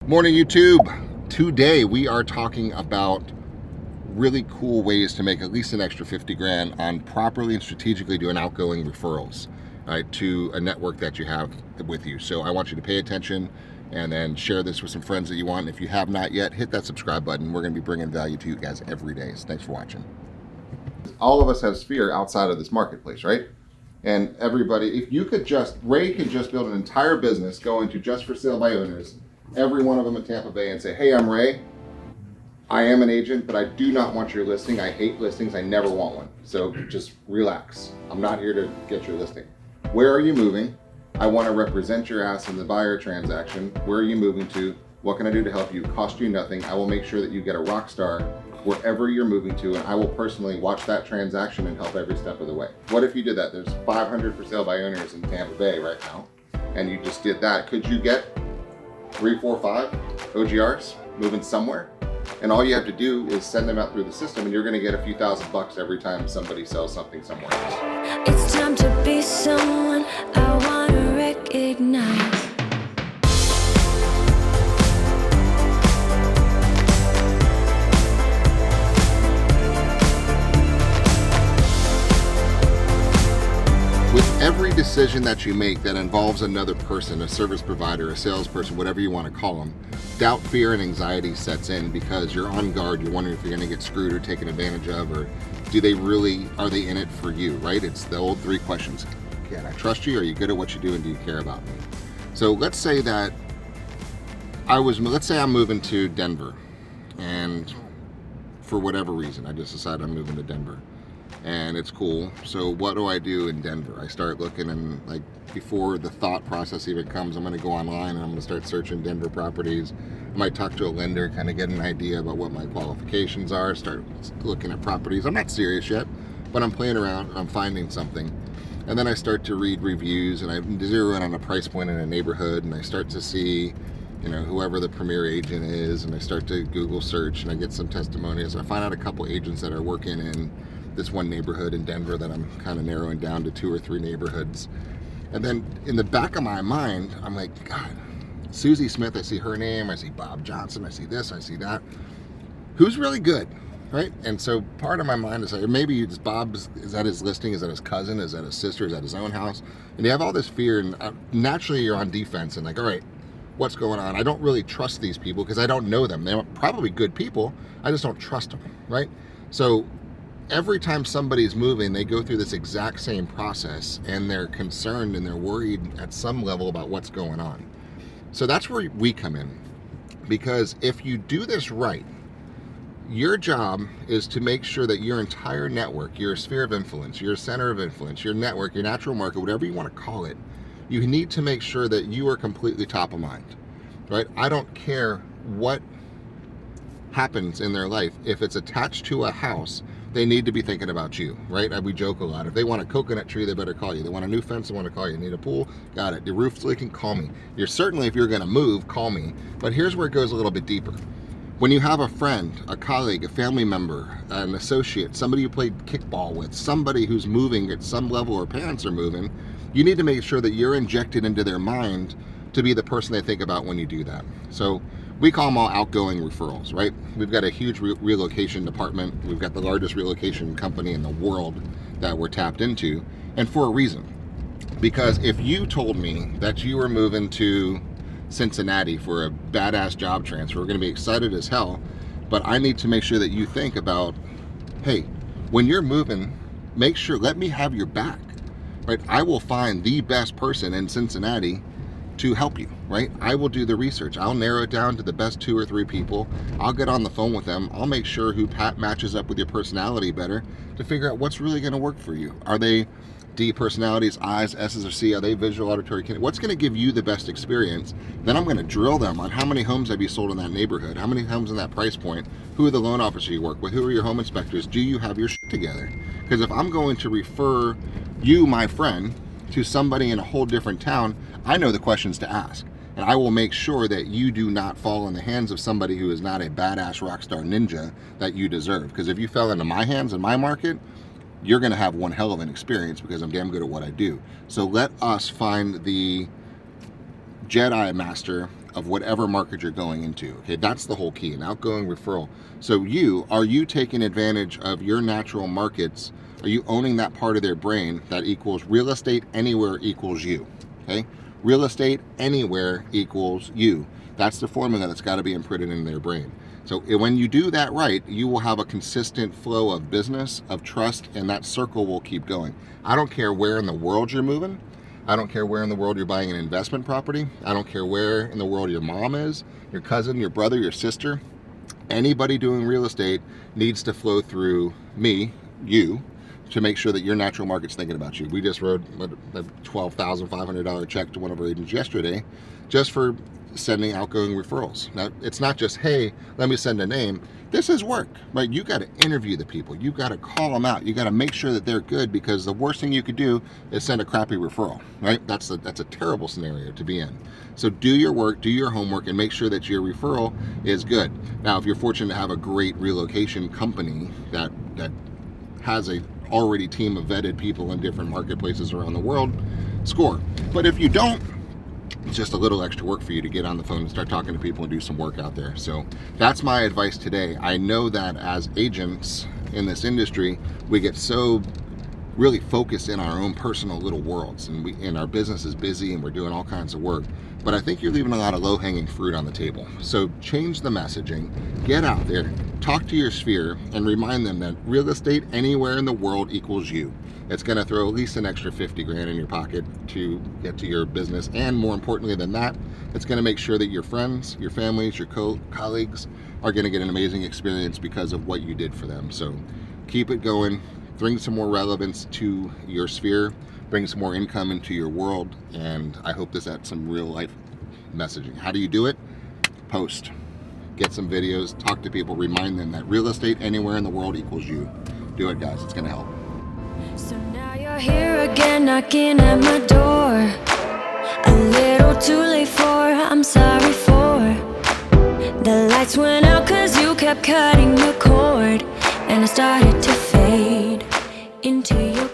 Morning YouTube. Today we are talking about really cool ways to make at least an extra 50 grand on properly and strategically doing outgoing referrals, right, to a network that you have with you. So I want you to pay attention and then share this with some friends that you want. And if you have not yet, hit that subscribe button. We're going to be bringing value to you guys every day. So thanks for watching. All of us have sphere outside of this marketplace, right? And everybody, if you could just, Ray could just build an entire business going to just for sale by owners, every one of them in Tampa Bay, and say, hey, I'm Ray. I am an agent, but I do not want your listing. I hate listings. I never want one. So just relax. I'm not here to get your listing. Where are you moving? I want to represent your ass in the buyer transaction. Where are you moving to? What can I do to help you? Cost you nothing. I will make sure that you get a rock star wherever you're moving to, and I will personally watch that transaction and help every step of the way. What if you did that? There's 500 for sale by owners in Tampa Bay right now, and you just did that. Could you get 3, 4, 5 OGRs moving somewhere? And all you have to do is send them out through the system, and you're going to get a few $1,000 every time somebody sells something somewhere else. It's time to be someone I want to recognize. With every decision that you make that involves another person, a service provider, a salesperson, whatever you want to call them, doubt, fear, and anxiety sets in because you're on guard. You're wondering if you're going to get screwed or taken advantage of, or are they in it for you, right? It's the old 3 questions. Can I trust you? Are you good at what you do? And do you care about me? So let's say that I'm moving to Denver, and for whatever reason, I just decided I'm moving to Denver. And it's cool. So what do I do in Denver? I start looking, and like before the thought process even comes, I'm going to go online and I'm going to start searching Denver properties. I might talk to a lender, kind of get an idea about what my qualifications are, start looking at properties. I'm not serious yet, but I'm playing around and I'm finding something. And then I start to read reviews, and I zero in on a price point in a neighborhood, and I start to see, whoever the premier agent is, and I start to Google search, and I get some testimonials. I find out a couple agents that are working in this one neighborhood in Denver that I'm kind of narrowing down to 2 or 3 neighborhoods. And then in the back of my mind, I'm like, God, Susie Smith, I see her name, I see Bob Johnson, I see this, I see that. Who's really good, right? And so part of my mind is like, maybe it's Bob's, is that his listing? Is that his cousin? Is that his sister? Is that his own house? And you have all this fear, and naturally you're on defense and like, all right, what's going on? I don't really trust these people because I don't know them. They're probably good people. I just don't trust them, right? So every time somebody's moving, they go through this exact same process, and they're concerned and they're worried at some level about what's going on. So that's where we come in, because if you do this right, your job is to make sure that your entire network, your sphere of influence, your center of influence, your network, your natural market, whatever you want to call it, you need to make sure that you are completely top of mind, right? I don't care what happens in their life. If it's attached to a house, they need to be thinking about you, right? We joke a lot. If they want a coconut tree, they better call you. They want a new fence, they want to call you. Need a pool? Got it. Your roof's leaking? Call me. You're certainly, if you're going to move, call me. But here's where it goes a little bit deeper. When you have a friend, a colleague, a family member, an associate, somebody you played kickball with, somebody who's moving at some level, or parents are moving, you need to make sure that you're injected into their mind to be the person they think about when you do that. So we call them all outgoing referrals, right? We've got a huge relocation department. We've got the largest relocation company in the world that we're tapped into, and for a reason. Because if you told me that you were moving to Cincinnati for a badass job transfer, we're going to be excited as hell, but I need to make sure that you think about, hey, when you're moving, make sure, let me have your back, right? I will find the best person in Cincinnati to help you, right? I will do the research. I'll narrow it down to the best 2 or 3 people. I'll get on the phone with them. I'll make sure who matches up with your personality better to figure out what's really going to work for you. Are they D personalities, I's, S's, or C? Are they visual, auditory? What's going to give you the best experience? Then I'm going to drill them on how many homes have you sold in that neighborhood? How many homes in that price point? Who are the loan officers you work with? Who are your home inspectors? Do you have your shit together? Because if I'm going to refer you, my friend, to somebody in a whole different town, I know the questions to ask, and I will make sure that you do not fall in the hands of somebody who is not a badass rock star ninja that you deserve. Because if you fell into my hands in my market, you're going to have one hell of an experience, because I'm damn good at what I do. So let us find the Jedi master of whatever market you're going into. Okay, that's the whole key, an outgoing referral. So are you taking advantage of your natural markets? Are you owning that part of their brain that equals real estate anywhere equals you? Okay, real estate anywhere equals you. That's the formula that's got to be imprinted in their brain. So when you do that right, you will have a consistent flow of business, of trust, and that circle will keep going. I don't care where in the world you're moving. I don't care where in the world you're buying an investment property. I don't care where in the world your mom is, your cousin, your brother, your sister. Anybody doing real estate needs to flow through me, you, to make sure that your natural market's thinking about you. We just wrote a $12,500 check to one of our agents yesterday just for sending outgoing referrals. Now, it's not just, hey, let me send a name. This is work, right? You got to interview the people. You got to call them out. You got to make sure that they're good, because the worst thing you could do is send a crappy referral, right? That's a terrible scenario to be in. So do your work, do your homework, and make sure that your referral is good. Now, if you're fortunate to have a great relocation company that has a already team of vetted people in different marketplaces around the world, score. But if you don't, it's just a little extra work for you to get on the phone and start talking to people and do some work out there. So that's my advice today. I know that as agents in this industry, we get so really focused in our own personal little worlds, and our business is busy and we're doing all kinds of work. But I think you're leaving a lot of low-hanging fruit on the table. So change the messaging, get out there, talk to your sphere, and remind them that real estate anywhere in the world equals you. It's going to throw at least an extra 50 grand in your pocket to get to your business. And more importantly than that, it's going to make sure that your friends, your families, your colleagues are going to get an amazing experience because of what you did for them. So keep it going, bring some more relevance to your sphere, bring some more income into your world, and I hope this adds some real life messaging. How do you do it? Post, get some videos, talk to people, remind them that real estate anywhere in the world equals you. Do it, guys. It's going to help. So now you're here again, knocking at my door. A little too late for, I'm sorry for. The lights went out 'cause you kept cutting the cord, and I started to fade into your